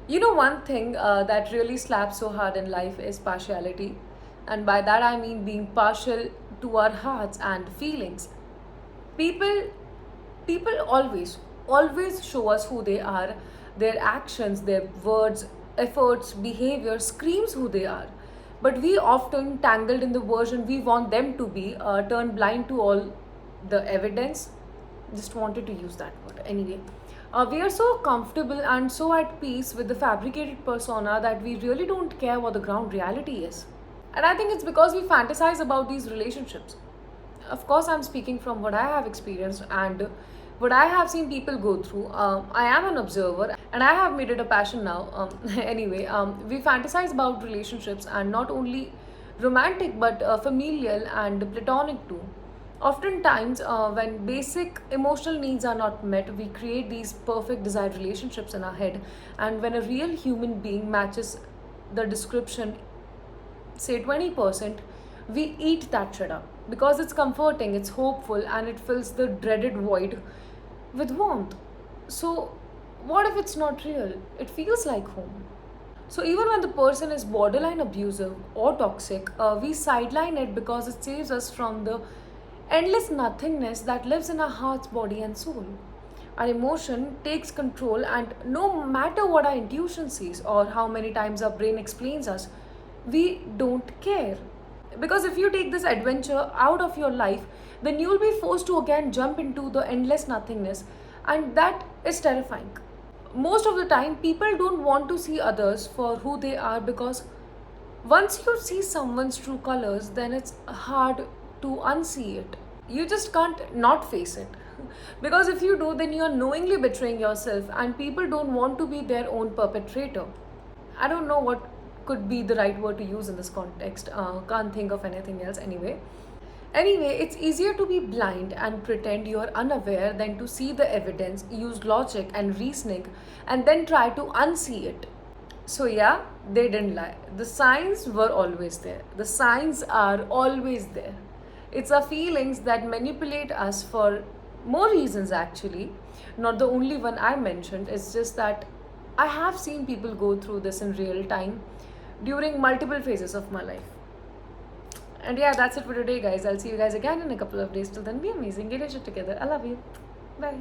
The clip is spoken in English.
One thing that really slaps so hard in life is partiality. And by that I mean being partial to our hearts and feelings. People people always show us who they are. Their actions, their words, efforts, behavior screams who they are. But we often tangled in the version we want them to be, turn blind to all the evidence. Just wanted to use that word anyway. We are so comfortable and so at peace with the fabricated persona that we really don't care what the ground reality is. And I think it's because we fantasize about these relationships. Of course, I'm speaking from what I have experienced and what I have seen people go through. I am an observer and I have made it a passion now. Anyway, we fantasize about relationships and not only romantic but familial and platonic too. Oftentimes, when basic emotional needs are not met, we create these perfect desired relationships in our head. And when a real human being matches the description, say 20%, we eat that shit up because it's comforting, it's hopeful, and it fills the dreaded void with warmth. So, what if it's not real? It feels like home. So, even when the person is borderline abusive or toxic, we sideline it because it saves us from the endless nothingness that lives in our hearts, body, and soul. Our emotion takes control, and no matter what our intuition sees or how many times our brain explains us, we don't care. Because if you take this adventure out of your life, then you'll be forced to again jump into the endless nothingness, and that is terrifying. Most of the time, people don't want to see others for who they are because once you see someone's true colors, then it's hard to unsee it. You just can't not face it. Because if you do, then you're knowingly betraying yourself, and people don't want to be their own perpetrator. I don't know what could be the right word to use in this context. Can't think of anything else anyway. Anyway, it's easier to be blind and pretend you're unaware than to see the evidence, use logic and reasoning, and then try to unsee it. So, yeah, they didn't lie. The signs were always there. The signs are always there. It's our feelings that manipulate us for more reasons, actually. Not the only one I mentioned. It's just that I have seen people go through this in real time during multiple phases of my life. And yeah, that's it for today, guys. I'll see you guys again in a couple of days. Till then, be amazing. Get your shit together. I love you. Bye.